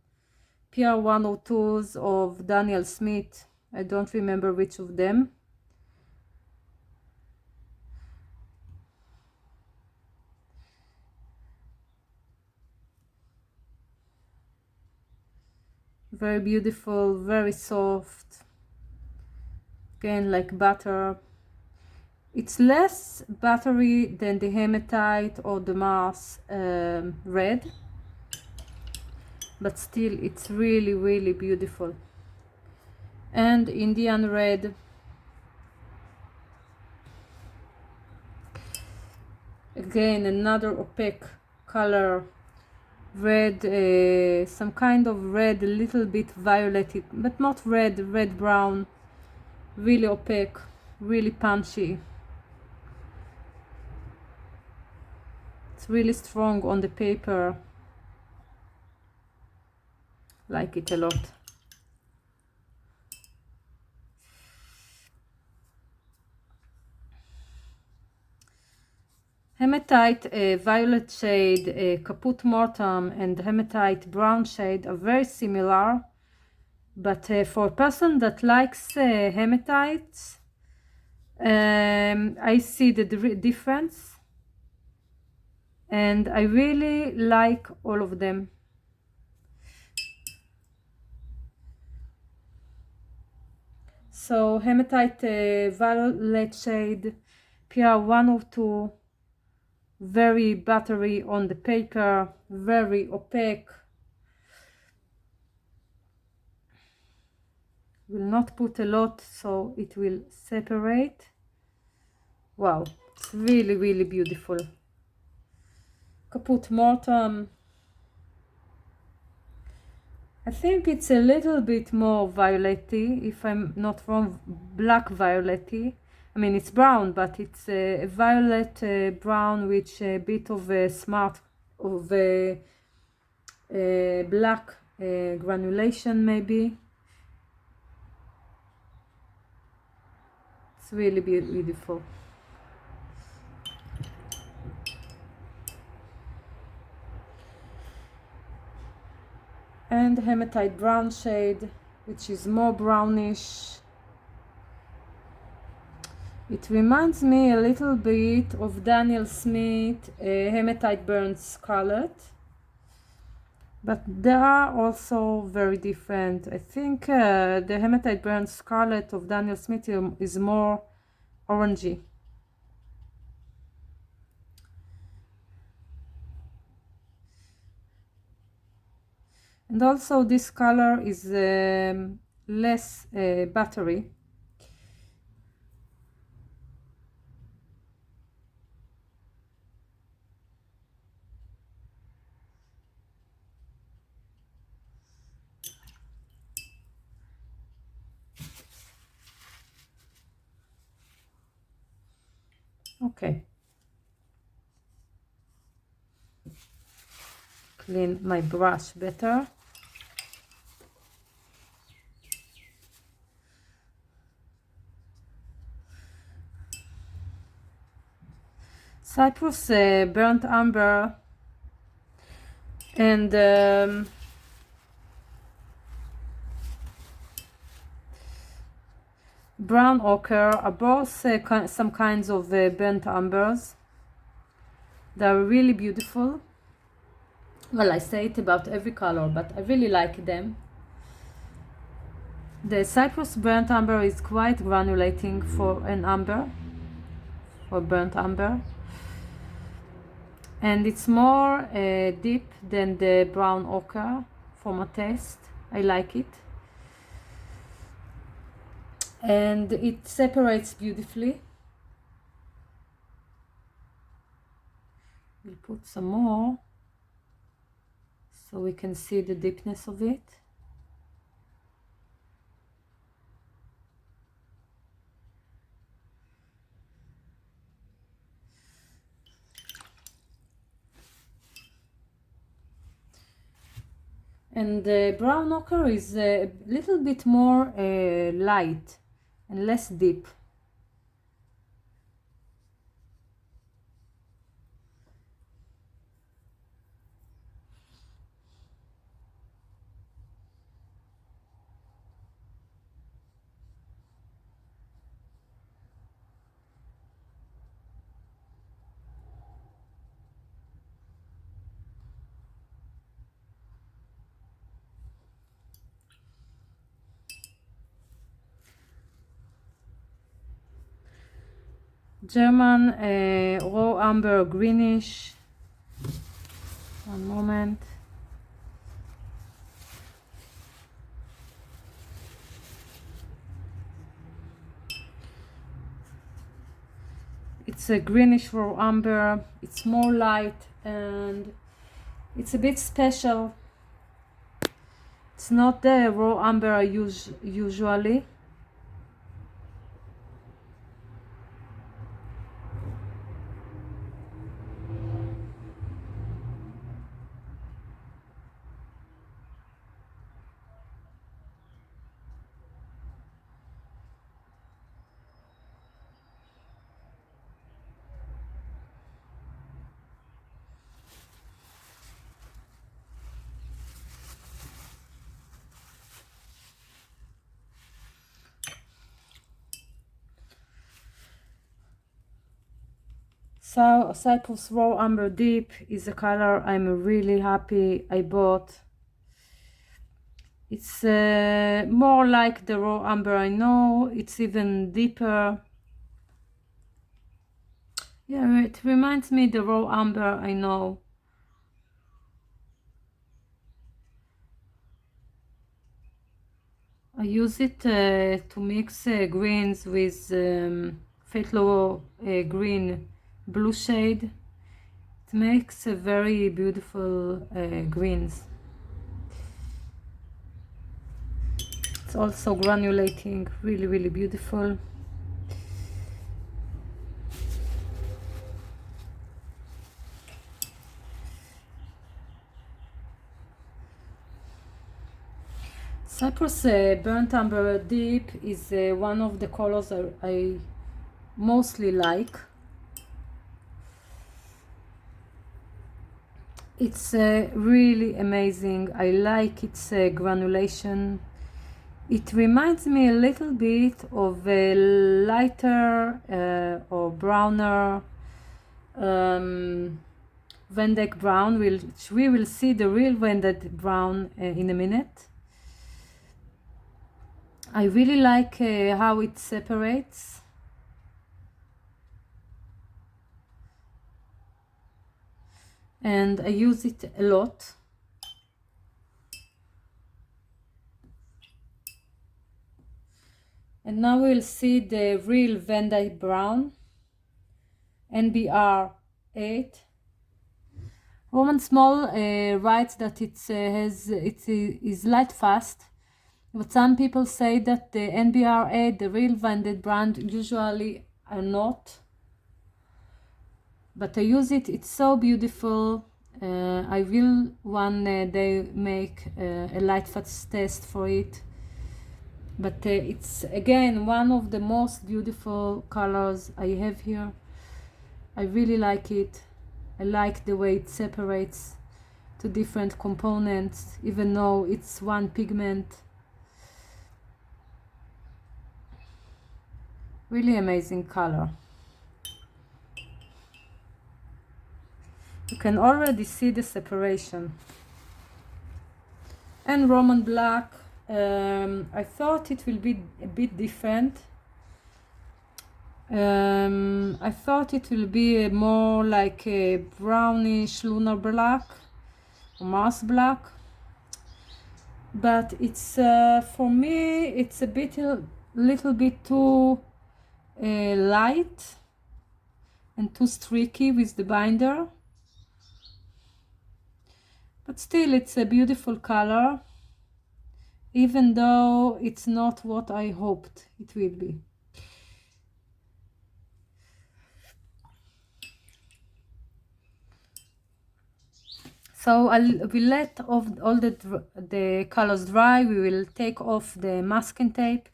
PR102s of Daniel Smith. I don't remember which of them. Very beautiful, very soft. Again, like butter. It's less buttery than the hematite or the Mars red, but still it's really beautiful. And Indian red. Again, another opaque color. Red, some kind of red, a little bit violeted, but not red, red brown. Really opaque, really punchy. It's really strong on the paper. Like it a lot. Hematite violet shade, caput mortem, and hematite brown shade are very similar, but for a person that likes hematites, I see the difference, and I really like all of them. So hematite violet shade, PR102, very buttery on the paper, very opaque. Will not put a lot so it will separate. Wow, it's really, really beautiful. Caput mortem, I think it's a little bit more violetty, if I'm not wrong, black violetty. I mean, it's brown, but it's a violet brown with a bit of a smart of a black granulation, maybe. It's really beautiful. And hematite brown shade, which is more brownish. It reminds me a little bit of Daniel Smith hematite burnt Scarlet, but they are also very different. I think the hematite burnt Scarlet of Daniel Smith is more orangey. And also this color is less buttery. Okay. Clean my brush better. Cyprus burnt umber and brown ochre are both some kinds of burnt umbers. They're really beautiful. Well, I say it about every color, but I really like them. The Cyprus burnt umber is quite granulating for an umber, for burnt umber. And it's more deep than the brown ochre for my taste. I like it. And it separates beautifully. We'll put some more so we can see the deepness of it. And the brown ochre is a little bit more light and less deep. German raw umber greenish. One moment. It's a greenish raw umber. It's more light and it's a bit special. It's not the raw umber I use usually. So Cyprus Raw Umber Deep is a color I'm really happy I bought. It's more like the raw umber I know. It's even deeper. Yeah, it reminds me the raw umber I know. I use it to mix greens with Ifat Flower green blue shade. It makes a very beautiful greens. It's also granulating, really, really beautiful. Cyprus Burnt Umber Deep is one of the colors I mostly like. It's really amazing. I like its granulation. It reminds me a little bit of a lighter or browner Van Dyke brown, which we will see the real Van Dyke brown in a minute. I really like how it separates. And I use it a lot. And now we'll see the real Van Dyke brown, NBR 8. Roman Szmal writes that it is lightfast, but some people say that the NBR 8, the real Van Dyke brand, usually are not. But I use it, it's so beautiful. I will one day make a lightfast test for it. But it's again one of the most beautiful colors I have here. I really like it. I like the way it separates two different components, even though it's one pigment. Really amazing color. You can already see the separation. And Roman Black, I thought it will be a bit different. I thought it will be more like a brownish lunar black or Mars black, but it's for me it's a little bit too light and too streaky with the binder, but still it's a beautiful color, even though it's not what I hoped it will be. So we let off all the colors dry. We will take off the masking tape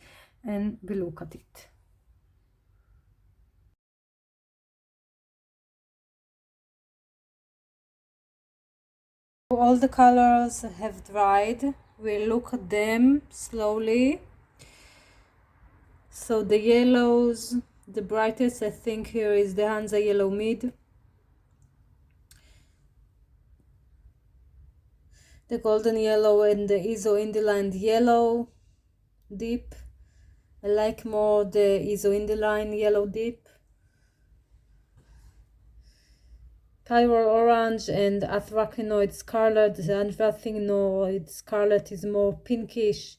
and we look at it. All the colors have dried. We look at them slowly. So the yellows, the brightest I think here is the Hansa Yellow Mid. The golden yellow and the iso-indiline yellow deep. I like more the iso-indiline yellow deep. Pyrrole orange and anthracenoid scarlet. The anthracenoid scarlet is more pinkish.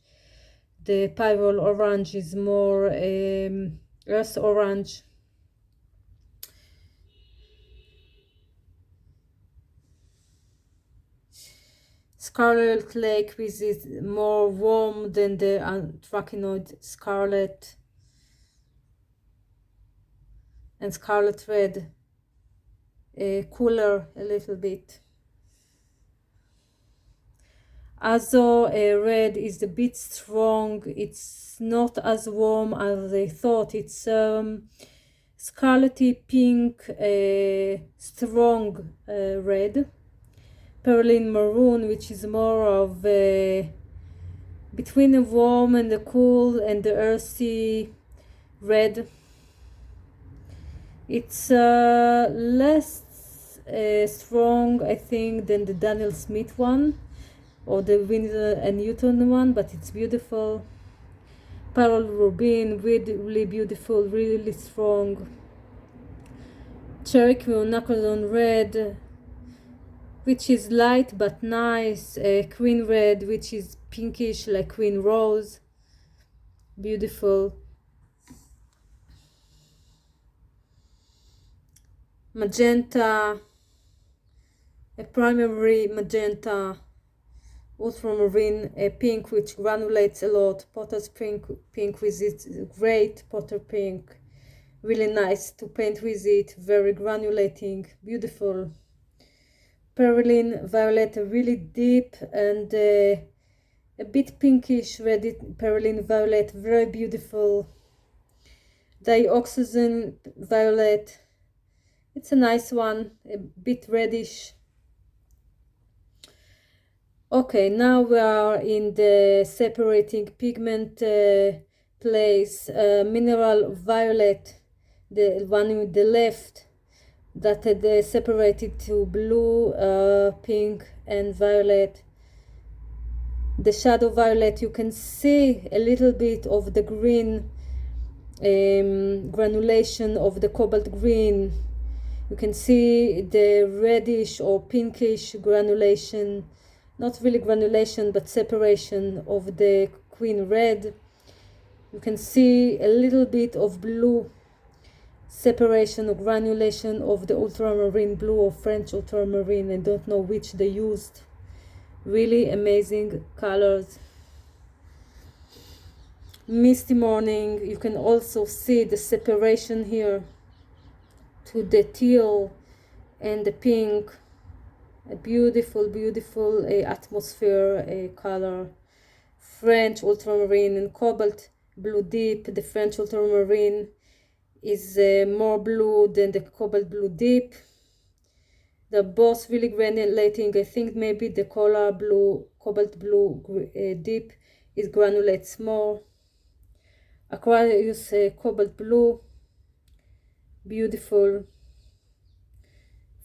The pyrrole orange is more earth orange. Scarlet Lake, which is more warm than the anthracenoid scarlet. And Scarlet Red, cooler a little bit. Azo Red is a bit strong. It's not as warm as I thought. It's scarlety pink, strong red. Perlin Maroon, which is more of between the warm and the cool and the earthy red. It's less strong, I think, than the Daniel Smith one or the Winsor and Newton one, but it's beautiful. Pearl Rubin, really beautiful, really strong. Cherry Knuckles on Red, which is light but nice. Queen Red, which is pinkish like Queen Rose, beautiful. Magenta, a primary magenta. Ultramarine pink, which granulates a lot. Potter's pink with it, great potter pink, really nice to paint with it, very granulating, beautiful. Perylene violet, really deep and a bit pinkish red perylene violet, very beautiful. Dioxazine violet, it's a nice one, a bit reddish. Okay, now we are in the separating pigment place. Mineral violet, the one with the left, that they separated to blue, pink and violet. The shadow violet, you can see a little bit of the green granulation of the cobalt green. You can see the reddish or pinkish granulation, not really granulation but separation of the queen red. You can see a little bit of blue separation or granulation of the ultramarine blue or French ultramarine. I don't know which they used. Really amazing colors. Misty Morning, you can also see the separation here to the teal and the pink. A beautiful, beautiful atmosphere color. French ultramarine and cobalt blue deep. The French ultramarine is more blue than the cobalt blue deep. They're both really granulating. I think maybe the color blue, cobalt blue deep, is granulates more. Aquarius cobalt blue, beautiful.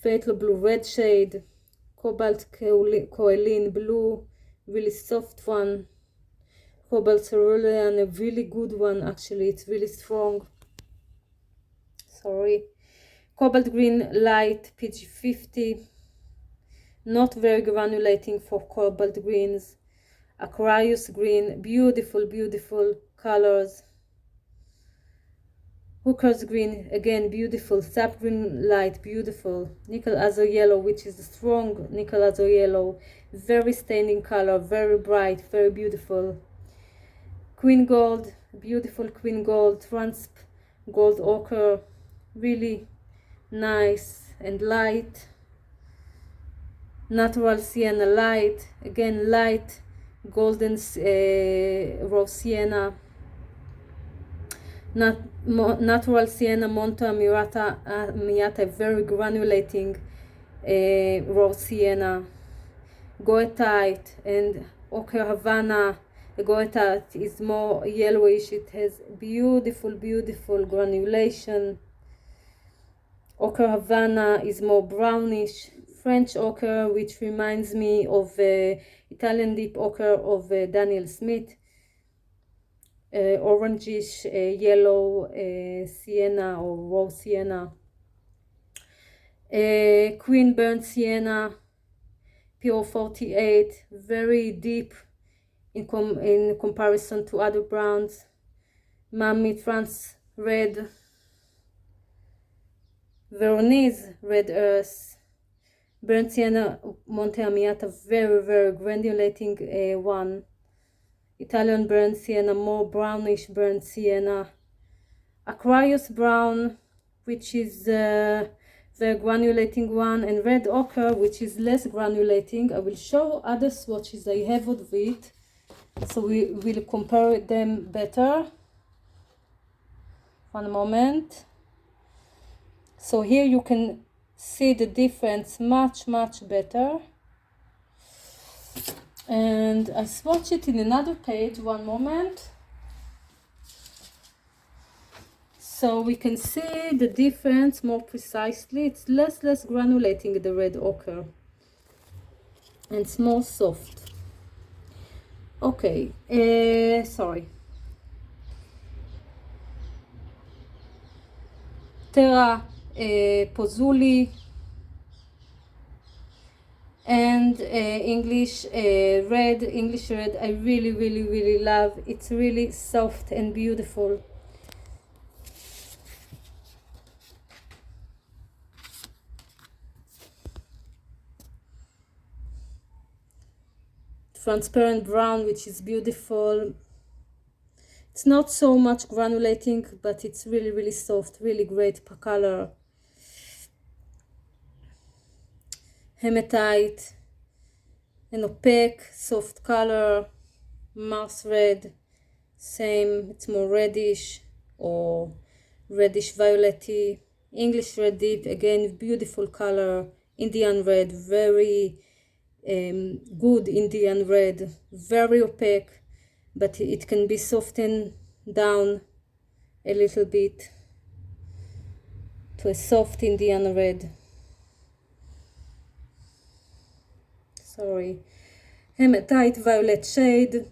Fatal blue red shade. Cobalt Coaline blue, really soft one. Cobalt cerulean, a really good one actually, it's really strong. Sorry. Cobalt green light PG50, not very granulating for cobalt greens. Aquarius green, beautiful, beautiful colors. Hooker's green, again beautiful. Sap green light, beautiful. Nickel azure yellow, which is a strong nickel azure yellow, very staining color, very bright, very beautiful. Queen gold, beautiful queen gold. Transp gold ochre, really nice and light. Natural sienna light, again light golden rose sienna. Natural sienna monta miata, very granulating rose sienna. Goethite and ochre havana. The goethite is more yellowish, it has beautiful, beautiful granulation. Ochre havana is more brownish. French ochre, which reminds me of Italian deep ochre of Daniel Smith. Orangish yellow sienna or rose sienna. Queen burnt sienna, PO48, very deep in comparison to other browns. Mami trans red. Veronese red earth. Burnt sienna Monte Amiata, very, very granulating one. Italian burnt sienna, more brownish burnt sienna. Aquarius brown, which is the granulating one, and red ochre, which is less granulating. I will show other swatches I have of it, so we will compare them better. One moment. So here you can see the difference much, much better. And I swatch it in another page, one moment. So we can see the difference more precisely. It's less granulating, the red ochre, and it's more soft. Okay, sorry. Terra Pozzoli and English red. I really love. It's really soft and beautiful. Transparent brown, which is beautiful. It's not so much granulating, but it's really soft, really great color. Hematite, an opaque, soft color. Mars red, same, it's more reddish or reddish violetty. English red deep, again, beautiful color. Indian red, very good Indian red, very opaque, but it can be softened down a little bit to a soft Indian red. Sorry. Hematite violet shade,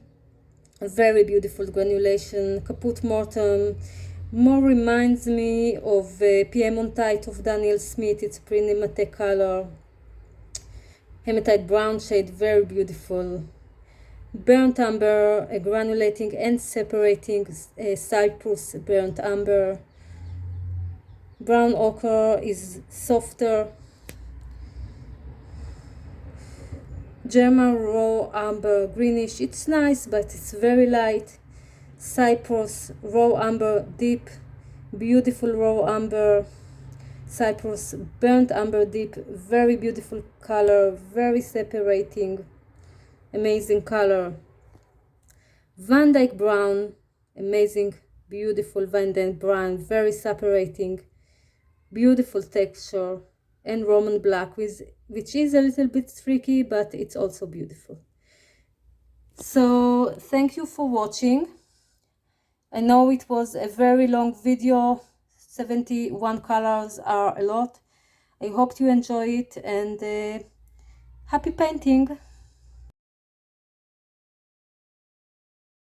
a very beautiful granulation. Caput mortem more reminds me of Piemontite of Daniel Smith. It's pretty matte color. Hematite brown shade, very beautiful. Burnt umber, a granulating and separating cypress burnt umber. Brown ochre is softer. German raw umber, greenish. It's nice, but it's very light. Cypress raw umber, deep, beautiful raw umber. Cypress burnt umber, deep, very beautiful color, very separating, amazing color. Van Dyke brown, amazing, beautiful Van Dyke brown, very separating, beautiful texture. And Roman black, which is a little bit tricky, but it's also beautiful. So thank you for watching. I know it was a very long video. 71 colors are a lot. I hope you enjoy it, and happy painting.